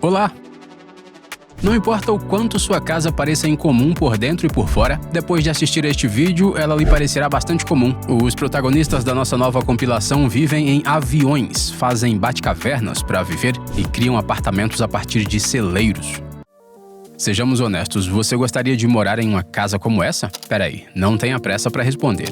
Olá! Não importa o quanto sua casa pareça incomum por dentro e por fora, depois de assistir a este vídeo, ela lhe parecerá bastante comum. Os protagonistas da nossa nova compilação vivem em aviões, fazem bate-cavernas para viver e criam apartamentos a partir de celeiros. Sejamos honestos, você gostaria de morar em uma casa como essa? Peraí, não tenha pressa para responder.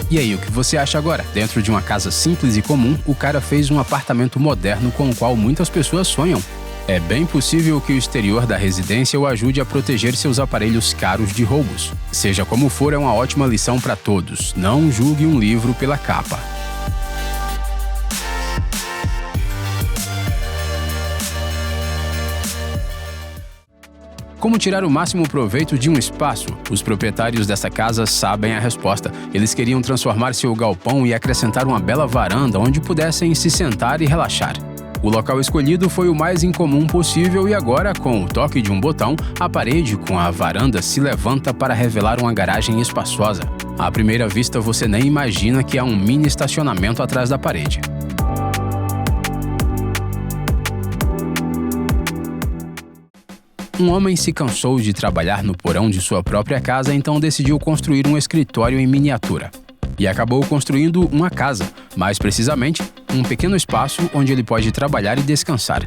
E aí, o que você acha agora? Dentro de uma casa simples e comum, o cara fez um apartamento moderno com o qual muitas pessoas sonham. É bem possível que o exterior da residência o ajude a proteger seus aparelhos caros de roubos. Seja como for, é uma ótima lição para todos. Não julgue um livro pela capa. Como tirar o máximo proveito de um espaço? Os proprietários dessa casa sabem a resposta. Eles queriam transformar seu galpão e acrescentar uma bela varanda onde pudessem se sentar e relaxar. O local escolhido foi o mais incomum possível e agora, com o toque de um botão, a parede com a varanda se levanta para revelar uma garagem espaçosa. À primeira vista, você nem imagina que há um mini estacionamento atrás da parede. Um homem se cansou de trabalhar no porão de sua própria casa, então decidiu construir um escritório em miniatura. E acabou construindo uma casa, mais precisamente, um pequeno espaço onde ele pode trabalhar e descansar.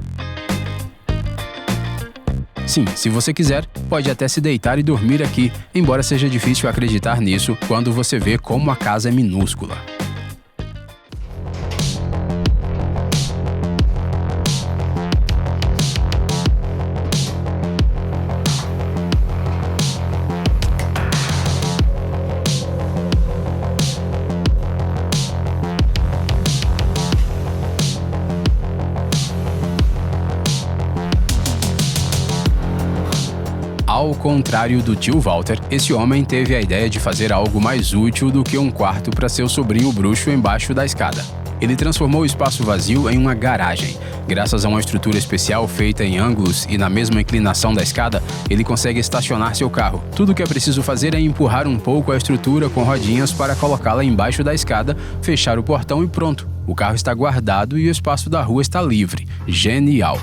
Sim, se você quiser, pode até se deitar e dormir aqui, embora seja difícil acreditar nisso quando você vê como a casa é minúscula. Ao contrário do tio Walter, esse homem teve a ideia de fazer algo mais útil do que um quarto para seu sobrinho bruxo embaixo da escada. Ele transformou o espaço vazio em uma garagem. Graças a uma estrutura especial feita em ângulos e na mesma inclinação da escada, ele consegue estacionar seu carro. Tudo o que é preciso fazer é empurrar um pouco a estrutura com rodinhas para colocá-la embaixo da escada, fechar o portão e pronto. O carro está guardado e o espaço da rua está livre. Genial!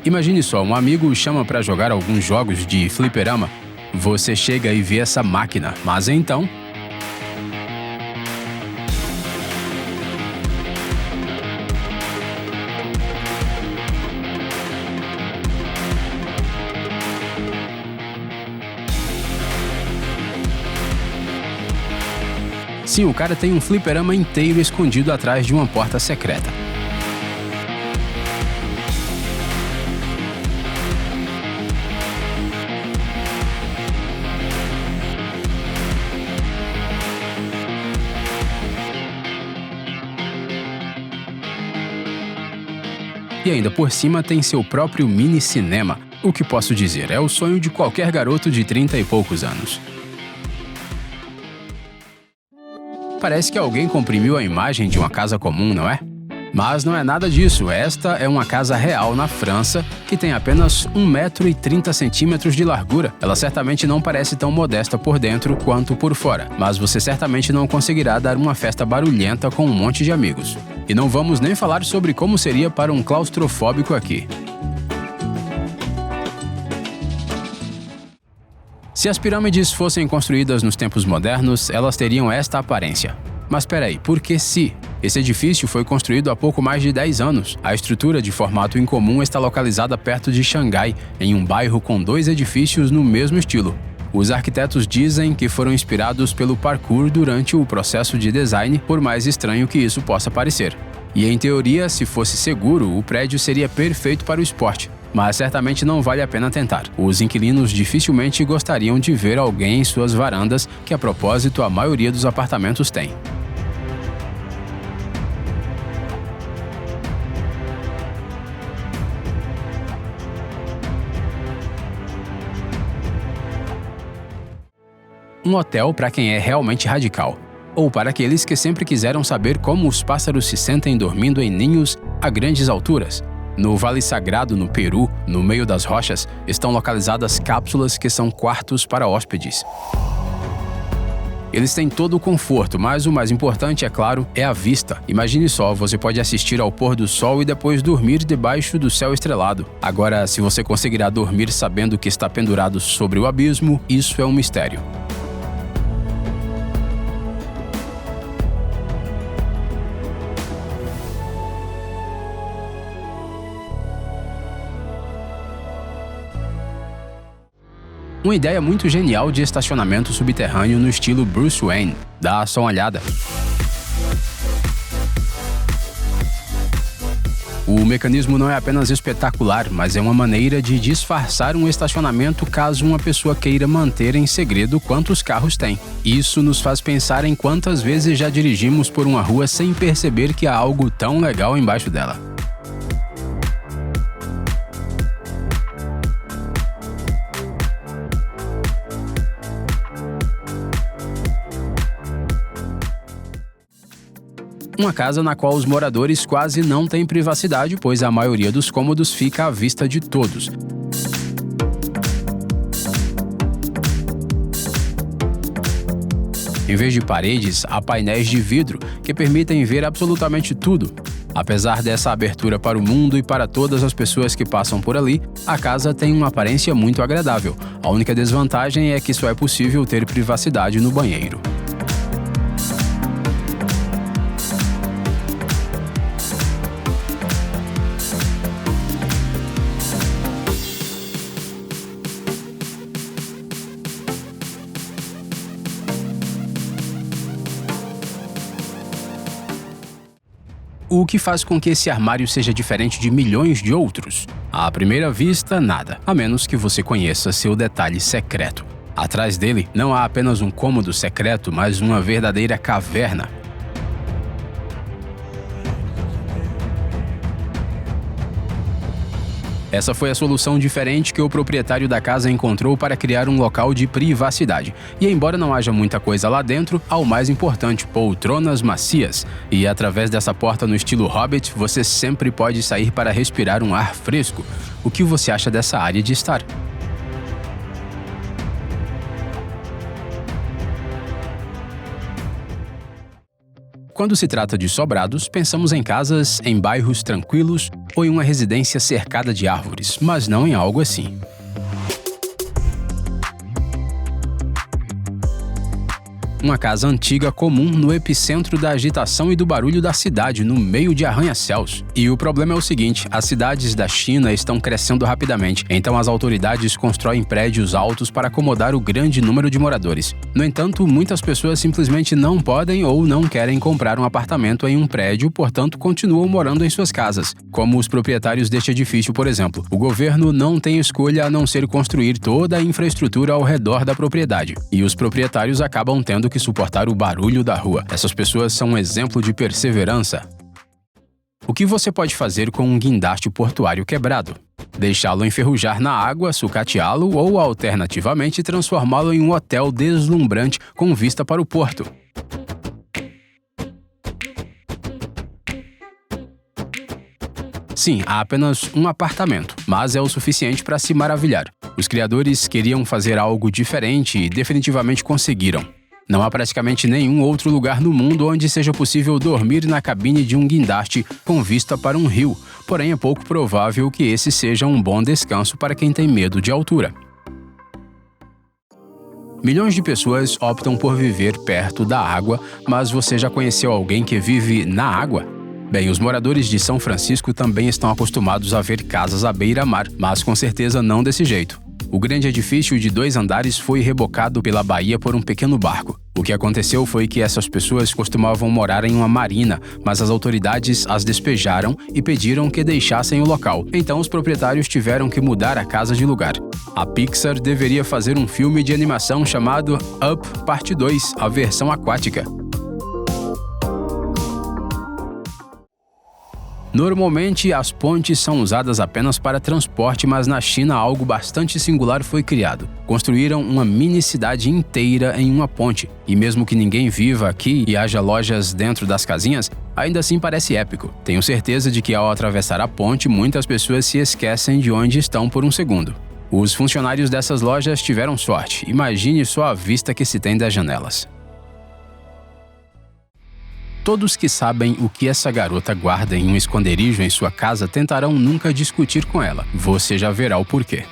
Imagine só, um amigo o chama para jogar alguns jogos de fliperama. Você chega e vê essa máquina, mas então... Sim, o cara tem um fliperama inteiro escondido atrás de uma porta secreta. E ainda por cima tem seu próprio mini cinema. O que posso dizer? É o sonho de qualquer garoto de 30 e poucos anos. Parece que alguém comprimiu a imagem de uma casa comum, não é? Mas não é nada disso. Esta é uma casa real na França que tem apenas 1,30 m de largura. Ela certamente não parece tão modesta por dentro quanto por fora, mas você certamente não conseguirá dar uma festa barulhenta com um monte de amigos. E não vamos nem falar sobre como seria para um claustrofóbico aqui. Se as pirâmides fossem construídas nos tempos modernos, elas teriam esta aparência. Mas peraí, por que se? Esse edifício foi construído há pouco mais de 10 anos. A estrutura de formato incomum está localizada perto de Xangai, em um bairro com 2 edifícios no mesmo estilo. Os arquitetos dizem que foram inspirados pelo parkour durante o processo de design, por mais estranho que isso possa parecer. E em teoria, se fosse seguro, o prédio seria perfeito para o esporte. Mas certamente não vale a pena tentar. Os inquilinos dificilmente gostariam de ver alguém em suas varandas, que a propósito a maioria dos apartamentos tem. Um hotel para quem é realmente radical, ou para aqueles que sempre quiseram saber como os pássaros se sentem dormindo em ninhos a grandes alturas. No Vale Sagrado, no Peru, no meio das rochas, estão localizadas cápsulas que são quartos para hóspedes. Eles têm todo o conforto, mas o mais importante, é claro, é a vista. Imagine só, você pode assistir ao pôr do sol e depois dormir debaixo do céu estrelado. Agora, se você conseguirá dormir sabendo que está pendurado sobre o abismo, isso é um mistério. Uma ideia muito genial de estacionamento subterrâneo no estilo Bruce Wayne. Dá só uma olhada. O mecanismo não é apenas espetacular, mas é uma maneira de disfarçar um estacionamento caso uma pessoa queira manter em segredo quantos carros tem. Isso nos faz pensar em quantas vezes já dirigimos por uma rua sem perceber que há algo tão legal embaixo dela. Uma casa na qual os moradores quase não têm privacidade, pois a maioria dos cômodos fica à vista de todos. Em vez de paredes, há painéis de vidro que permitem ver absolutamente tudo. Apesar dessa abertura para o mundo e para todas as pessoas que passam por ali, a casa tem uma aparência muito agradável. A única desvantagem é que só é possível ter privacidade no banheiro. O que faz com que esse armário seja diferente de milhões de outros? À primeira vista, nada, a menos que você conheça seu detalhe secreto. Atrás dele, não há apenas um cômodo secreto, mas uma verdadeira caverna. Essa foi a solução diferente que o proprietário da casa encontrou para criar um local de privacidade. E embora não haja muita coisa lá dentro, há o mais importante, poltronas macias. E através dessa porta no estilo Hobbit, você sempre pode sair para respirar um ar fresco. O que você acha dessa área de estar? Quando se trata de sobrados, pensamos em casas em bairros tranquilos ou em uma residência cercada de árvores, mas não em algo assim. Uma casa antiga comum no epicentro da agitação e do barulho da cidade, no meio de arranha-céus. E o problema é o seguinte, as cidades da China estão crescendo rapidamente, então as autoridades constroem prédios altos para acomodar o grande número de moradores. No entanto, muitas pessoas simplesmente não podem ou não querem comprar um apartamento em um prédio, portanto continuam morando em suas casas, como os proprietários deste edifício, por exemplo. O governo não tem escolha a não ser construir toda a infraestrutura ao redor da propriedade, e os proprietários acabam tendo que suportar o barulho da rua. Essas pessoas são um exemplo de perseverança. O que você pode fazer com um guindaste portuário quebrado? Deixá-lo enferrujar na água, sucateá-lo ou, alternativamente, transformá-lo em um hotel deslumbrante com vista para o porto. Sim, há apenas um apartamento, mas é o suficiente para se maravilhar. Os criadores queriam fazer algo diferente e definitivamente conseguiram. Não há praticamente nenhum outro lugar no mundo onde seja possível dormir na cabine de um guindaste com vista para um rio, porém é pouco provável que esse seja um bom descanso para quem tem medo de altura. Milhões de pessoas optam por viver perto da água, mas você já conheceu alguém que vive na água? Bem, os moradores de São Francisco também estão acostumados a ver casas à beira-mar, mas com certeza não desse jeito. O grande edifício de 2 andares foi rebocado pela baía por um pequeno barco. O que aconteceu foi que essas pessoas costumavam morar em uma marina, mas as autoridades as despejaram e pediram que deixassem o local. Então os proprietários tiveram que mudar a casa de lugar. A Pixar deveria fazer um filme de animação chamado Up Parte 2, a versão aquática. Normalmente, as pontes são usadas apenas para transporte, mas na China algo bastante singular foi criado. Construíram uma mini cidade inteira em uma ponte. E mesmo que ninguém viva aqui e haja lojas dentro das casinhas, Ainda assim parece épico. Tenho certeza de que ao atravessar a ponte, muitas pessoas se esquecem de onde estão por um segundo. Os funcionários dessas lojas tiveram sorte. Imagine só a vista que se tem das janelas. Todos que sabem o que essa garota guarda em um esconderijo em sua casa tentarão nunca discutir com ela. Você já verá o porquê.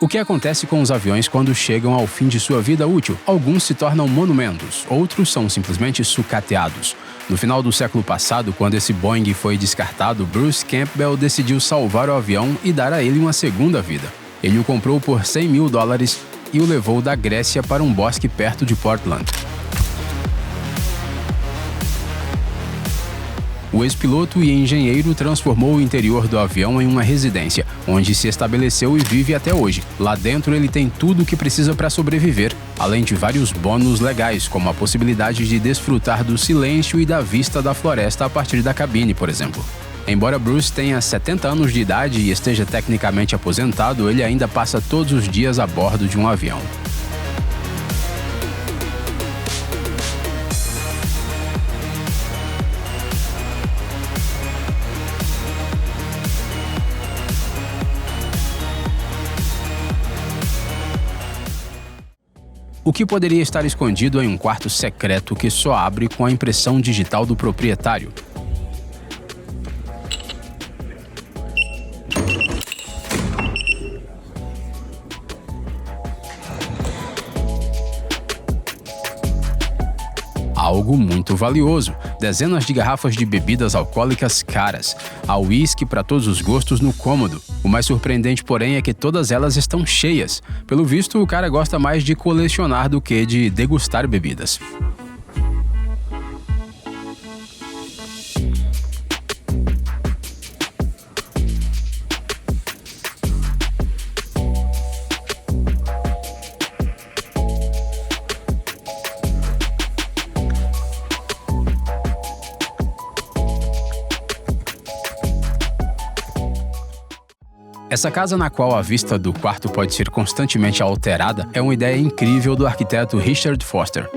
O que acontece com os aviões quando chegam ao fim de sua vida útil? Alguns se tornam monumentos, outros são simplesmente sucateados. No final do século passado, quando esse Boeing foi descartado, Bruce Campbell decidiu salvar o avião e dar a ele uma segunda vida. Ele o comprou por $100 mil e o levou da Grécia para um bosque perto de Portland. O ex-piloto e engenheiro transformou o interior do avião em uma residência, onde se estabeleceu e vive até hoje. Lá dentro ele tem tudo o que precisa para sobreviver, além de vários bônus legais, como a possibilidade de desfrutar do silêncio e da vista da floresta a partir da cabine, por exemplo. Embora Bruce tenha 70 anos de idade e esteja tecnicamente aposentado, ele ainda passa todos os dias a bordo de um avião. O que poderia estar escondido em um quarto secreto que só abre com a impressão digital do proprietário? Algo muito valioso. Dezenas de garrafas de bebidas alcoólicas caras. Há uísque para todos os gostos no cômodo. O mais surpreendente, porém, é que todas elas estão cheias. Pelo visto, o cara gosta mais de colecionar do que de degustar bebidas. Essa casa, na qual a vista do quarto pode ser constantemente alterada, é uma ideia incrível do arquiteto Richard Foster.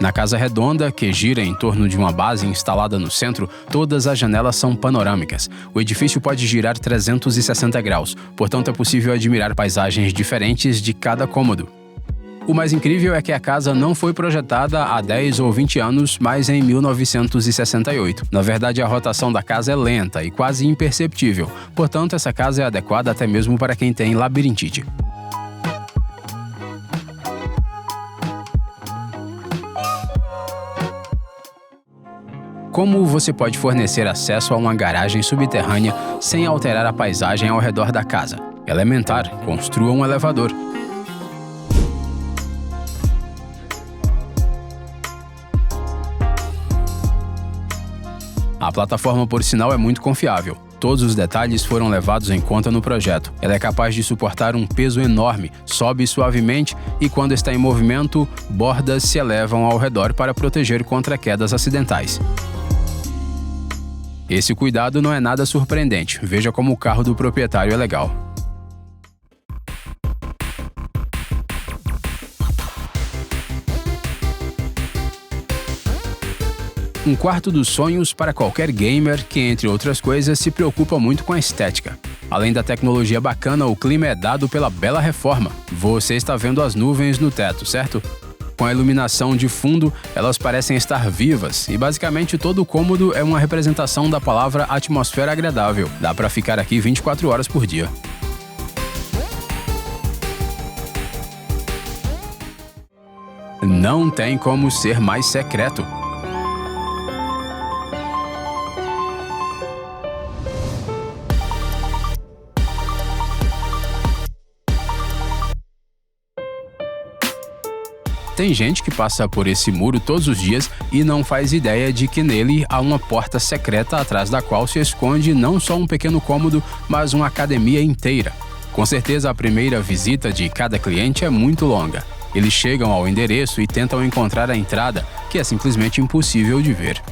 Na casa redonda, que gira em torno de uma base instalada no centro, todas as janelas são panorâmicas. O edifício pode girar 360 graus, portanto é possível admirar paisagens diferentes de cada cômodo. O mais incrível é que a casa não foi projetada há 10 ou 20 anos, mas em 1968. Na verdade, a rotação da casa é lenta e quase imperceptível, portanto, essa casa é adequada até mesmo para quem tem labirintite. Como você pode fornecer acesso a uma garagem subterrânea sem alterar a paisagem ao redor da casa? Elementar, construa um elevador. A plataforma, por sinal, é muito confiável. Todos os detalhes foram levados em conta no projeto. Ela é capaz de suportar um peso enorme, sobe suavemente e, quando está em movimento, bordas se elevam ao redor para proteger contra quedas acidentais. Esse cuidado não é nada surpreendente. Veja como o carro do proprietário é legal. Um quarto dos sonhos para qualquer gamer que, entre outras coisas, se preocupa muito com a estética. Além da tecnologia bacana, o clima é dado pela bela reforma. Você está vendo as nuvens no teto, certo? Com a iluminação de fundo, elas parecem estar vivas e basicamente todo o cômodo é uma representação da palavra atmosfera agradável. Dá para ficar aqui 24 horas por dia. Não tem como ser mais secreto. Tem gente que passa por esse muro todos os dias e não faz ideia de que nele há uma porta secreta atrás da qual se esconde não só um pequeno cômodo, mas uma academia inteira. Com certeza a primeira visita de cada cliente é muito longa. Eles chegam ao endereço e tentam encontrar a entrada, que é simplesmente impossível de ver.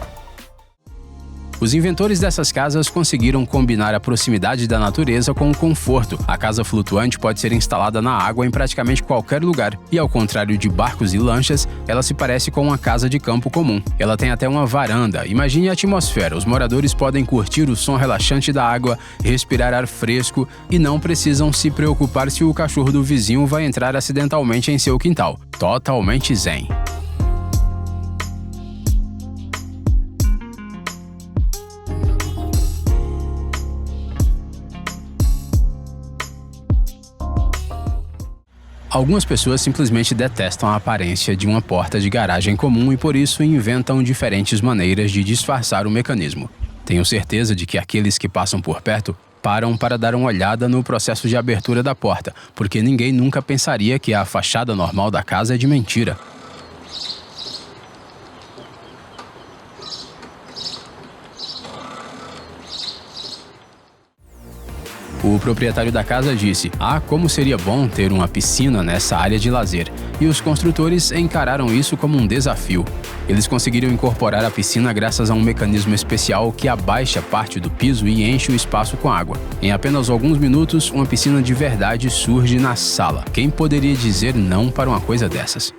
Os inventores dessas casas conseguiram combinar a proximidade da natureza com o conforto. A casa flutuante pode ser instalada na água em praticamente qualquer lugar, e ao contrário de barcos e lanchas, ela se parece com uma casa de campo comum. Ela tem até uma varanda. Imagine a atmosfera. Os moradores podem curtir o som relaxante da água, respirar ar fresco e não precisam se preocupar se o cachorro do vizinho vai entrar acidentalmente em seu quintal. Totalmente zen. Algumas pessoas simplesmente detestam a aparência de uma porta de garagem comum e por isso inventam diferentes maneiras de disfarçar o mecanismo. Tenho certeza de que aqueles que passam por perto param para dar uma olhada no processo de abertura da porta, porque ninguém nunca pensaria que a fachada normal da casa é de mentira. O proprietário da casa disse: como seria bom ter uma piscina nessa área de lazer. E os construtores encararam isso como um desafio. Eles conseguiram incorporar a piscina graças a um mecanismo especial que abaixa parte do piso e enche o espaço com água. Em apenas alguns minutos, uma piscina de verdade surge na sala. Quem poderia dizer não para uma coisa dessas?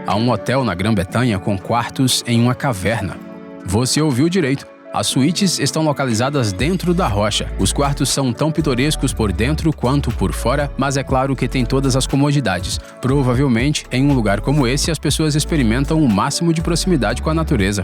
Há um hotel na Grã-Bretanha com quartos em uma caverna. Você ouviu direito. As suítes estão localizadas dentro da rocha. Os quartos são tão pitorescos por dentro quanto por fora, mas é claro que tem todas as comodidades. Provavelmente, em um lugar como esse, as pessoas experimentam o máximo de proximidade com a natureza.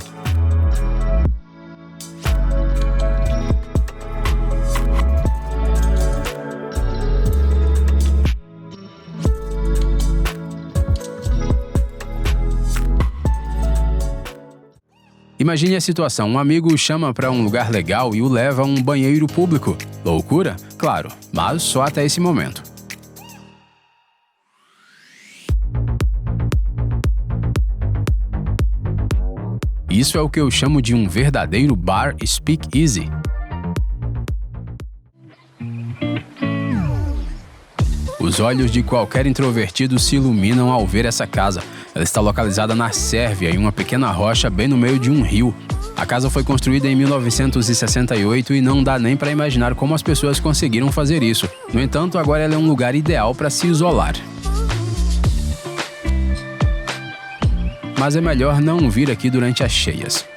Imagine a situação, um amigo o chama para um lugar legal e o leva a um banheiro público. Loucura? Claro, mas só até esse momento. Isso é o que eu chamo de um verdadeiro bar speakeasy. Os olhos de qualquer introvertido se iluminam ao ver essa casa. Ela está localizada na Sérvia, em uma pequena rocha bem no meio de um rio. A casa foi construída em 1968 e não dá nem para imaginar como as pessoas conseguiram fazer isso. No entanto, agora ela é um lugar ideal para se isolar. Mas é melhor não vir aqui durante as cheias.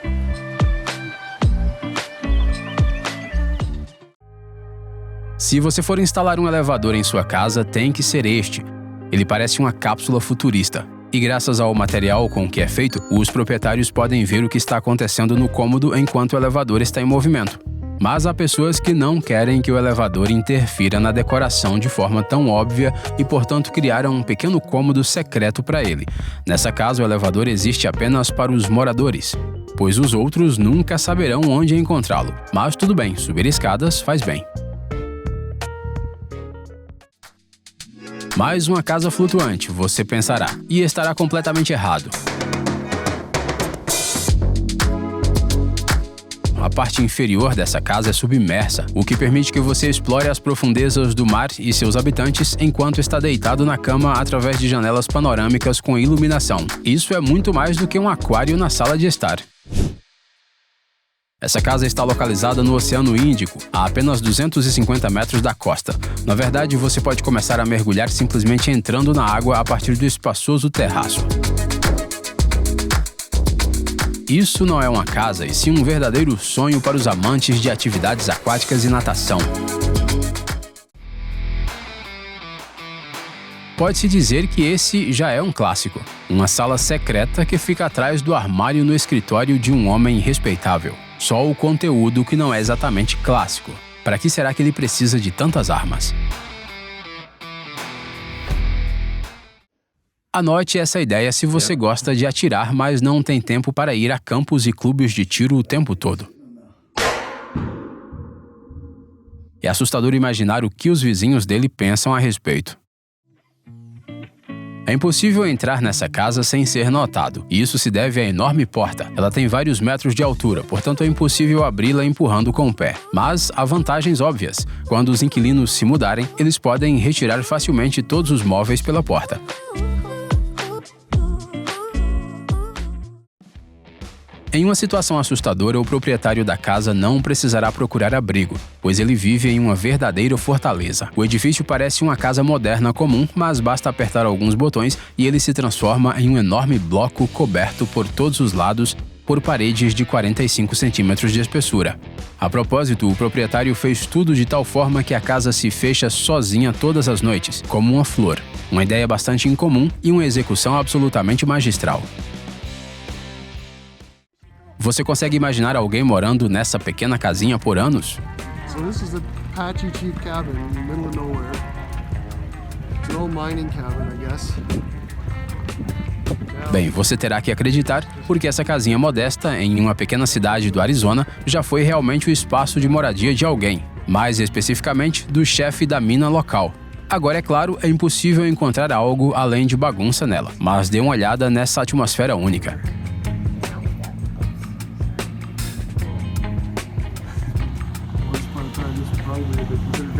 Se você for instalar um elevador em sua casa, tem que ser este. Ele parece uma cápsula futurista. E graças ao material com que é feito, os proprietários podem ver o que está acontecendo no cômodo enquanto o elevador está em movimento. Mas há pessoas que não querem que o elevador interfira na decoração de forma tão óbvia e, portanto, criaram um pequeno cômodo secreto para ele. Nessa casa, o elevador existe apenas para os moradores, pois os outros nunca saberão onde encontrá-lo. Mas tudo bem, subir escadas faz bem. Mais uma casa flutuante, você pensará, e estará completamente errado. A parte inferior dessa casa é submersa, o que permite que você explore as profundezas do mar e seus habitantes enquanto está deitado na cama através de janelas panorâmicas com iluminação. Isso é muito mais do que um aquário na sala de estar. Essa casa está localizada no Oceano Índico, a apenas 250 metros da costa. Na verdade, você pode começar a mergulhar simplesmente entrando na água a partir do espaçoso terraço. Isso não é uma casa, e sim um verdadeiro sonho para os amantes de atividades aquáticas e natação. Pode-se dizer que esse já é um clássico. Uma sala secreta que fica atrás do armário no escritório de um homem respeitável. Só o conteúdo que não é exatamente clássico. Para que será que ele precisa de tantas armas? Anote essa ideia se você gosta de atirar, mas não tem tempo para ir a campos e clubes de tiro o tempo todo. É assustador imaginar o que os vizinhos dele pensam a respeito. É impossível entrar nessa casa sem ser notado, e isso se deve à enorme porta. Ela tem vários metros de altura, portanto é impossível abri-la empurrando com o pé. Mas há vantagens óbvias. Quando os inquilinos se mudarem, eles podem retirar facilmente todos os móveis pela porta. Em uma situação assustadora, o proprietário da casa não precisará procurar abrigo, pois ele vive em uma verdadeira fortaleza. O edifício parece uma casa moderna comum, mas basta apertar alguns botões e ele se transforma em um enorme bloco coberto por todos os lados por paredes de 45 centímetros de espessura. A propósito, o proprietário fez tudo de tal forma que a casa se fecha sozinha todas as noites, como uma flor. Uma ideia bastante incomum e uma execução absolutamente magistral. Você consegue imaginar alguém morando nessa pequena casinha por anos? So this is a Apache Chief cabin in the middle of nowhere. It's an old mining cabin, I guess. Bem, você terá que acreditar, porque essa casinha modesta, em uma pequena cidade do Arizona, já foi realmente o espaço de moradia de alguém, mais especificamente do chefe da mina local. Agora, é claro, é impossível encontrar algo além de bagunça nela, mas dê uma olhada nessa atmosfera única.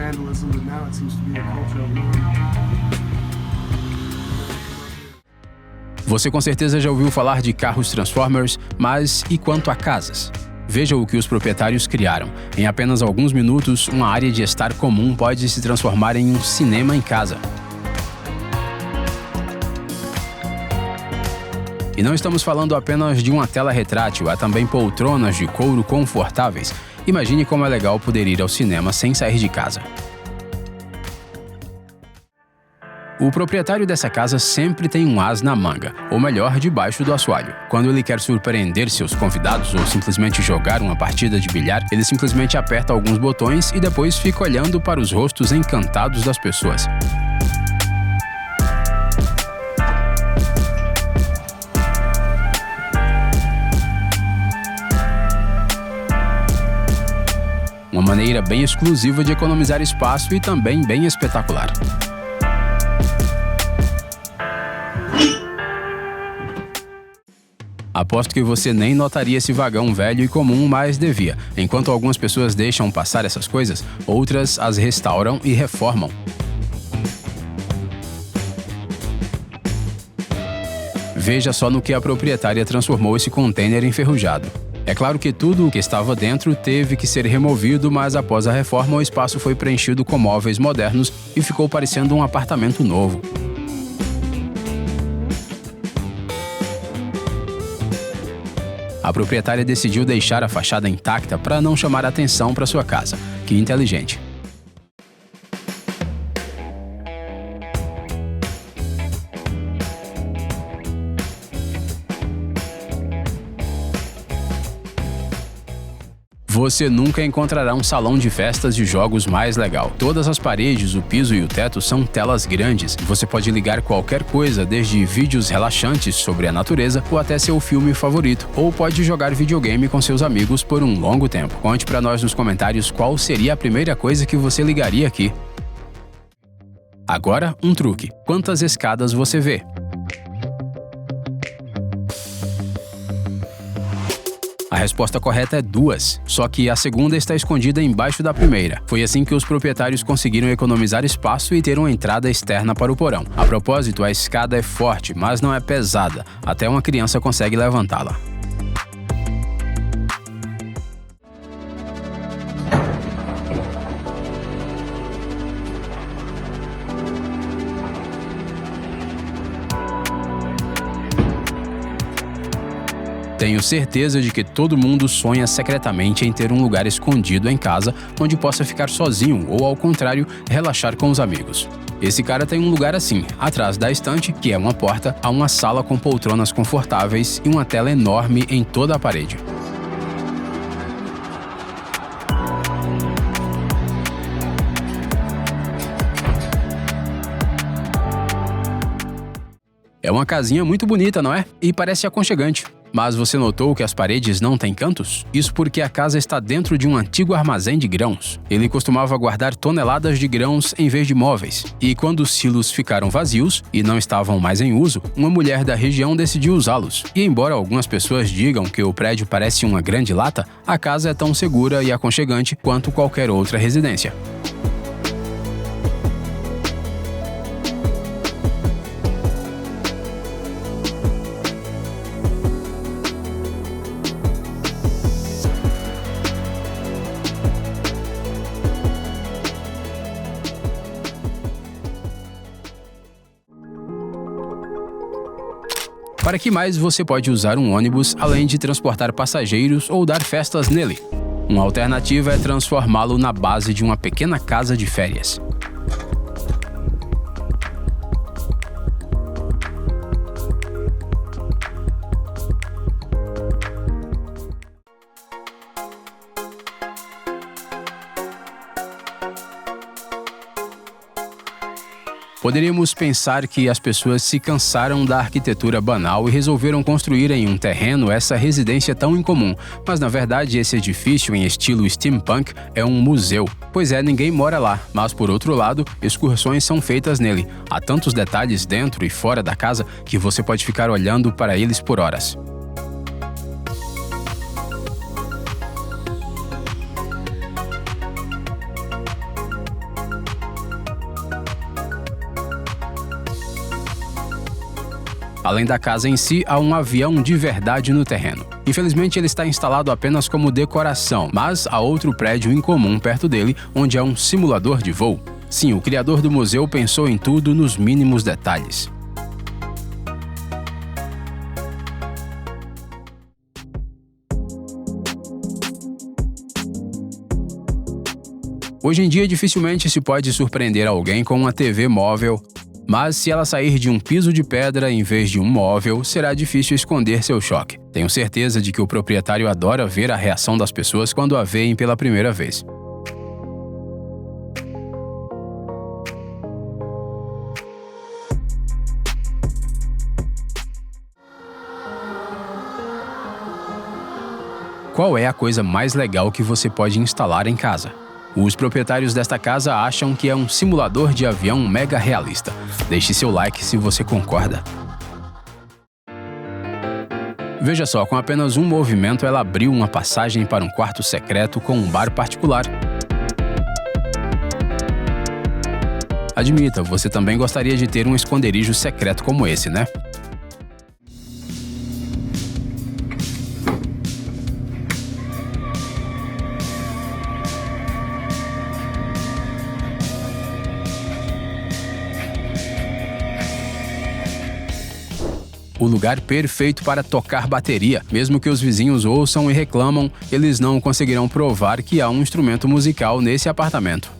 Vandalism, but now it seems to be a cultural norm. Você com certeza já ouviu falar de carros Transformers, mas e quanto a casas? Veja o que os proprietários criaram. Em apenas alguns minutos, uma área de estar comum pode se transformar em um cinema em casa. E não estamos falando apenas de uma tela retrátil, há também poltronas de couro confortáveis. Imagine como é legal poder ir ao cinema sem sair de casa. O proprietário dessa casa sempre tem um as na manga, ou melhor, debaixo do assoalho. Quando ele quer surpreender seus convidados ou simplesmente jogar uma partida de bilhar, ele simplesmente aperta alguns botões e depois fica olhando para os rostos encantados das pessoas. Uma maneira bem exclusiva de economizar espaço e também bem espetacular. Aposto que você nem notaria esse vagão velho e comum, mas devia. Enquanto algumas pessoas deixam passar essas coisas, outras as restauram e reformam. Veja só no que a proprietária transformou esse container enferrujado. É claro que tudo o que estava dentro teve que ser removido, mas após a reforma o espaço foi preenchido com móveis modernos e ficou parecendo um apartamento novo. A proprietária decidiu deixar a fachada intacta para não chamar atenção para sua casa. Que inteligente. Você nunca encontrará um salão de festas de jogos mais legal. Todas as paredes, o piso e o teto são telas grandes. Você pode ligar qualquer coisa, desde vídeos relaxantes sobre a natureza ou até seu filme favorito. Ou pode jogar videogame com seus amigos por um longo tempo. Conte pra nós nos comentários qual seria a primeira coisa que você ligaria aqui. Agora, um truque. Quantas escadas você vê? A resposta correta é 2, só que a segunda está escondida embaixo da primeira. Foi assim que os proprietários conseguiram economizar espaço e ter uma entrada externa para o porão. A propósito, a escada é forte, mas não é pesada. Até uma criança consegue levantá-la. Tenho certeza de que todo mundo sonha secretamente em ter um lugar escondido em casa onde possa ficar sozinho ou, ao contrário, relaxar com os amigos. Esse cara tem um lugar assim, atrás da estante, que é uma porta, há uma sala com poltronas confortáveis e uma tela enorme em toda a parede. É uma casinha muito bonita, não é? E parece aconchegante. Mas você notou que as paredes não têm cantos? Isso porque a casa está dentro de um antigo armazém de grãos. Ele costumava guardar toneladas de grãos em vez de móveis. E quando os silos ficaram vazios e não estavam mais em uso, uma mulher da região decidiu usá-los. E embora algumas pessoas digam que o prédio parece uma grande lata, a casa é tão segura e aconchegante quanto qualquer outra residência. Para que mais você pode usar um ônibus além de transportar passageiros ou dar festas nele? Uma alternativa é transformá-lo na base de uma pequena casa de férias. Poderíamos pensar que as pessoas se cansaram da arquitetura banal e resolveram construir em um terreno essa residência tão incomum, mas na verdade esse edifício em estilo steampunk é um museu. Pois é, ninguém mora lá, mas por outro lado, excursões são feitas nele. Há tantos detalhes dentro e fora da casa que você pode ficar olhando para eles por horas. Além da casa em si, há um avião de verdade no terreno. Infelizmente, ele está instalado apenas como decoração, mas há outro prédio incomum perto dele, onde há um simulador de voo. Sim, o criador do museu pensou em tudo nos mínimos detalhes. Hoje em dia, dificilmente se pode surpreender alguém com uma TV móvel, mas se ela sair de um piso de pedra em vez de um móvel, será difícil esconder seu choque. Tenho certeza de que o proprietário adora ver a reação das pessoas quando a veem pela primeira vez. Qual é a coisa mais legal que você pode instalar em casa? Os proprietários desta casa acham que é um simulador de avião mega realista. Deixe seu like se você concorda. Veja só, com apenas um movimento ela abriu uma passagem para um quarto secreto com um bar particular. Admita, você também gostaria de ter um esconderijo secreto como esse, né? O lugar perfeito para tocar bateria. Mesmo que os vizinhos ouçam e reclamam, eles não conseguirão provar que há um instrumento musical nesse apartamento.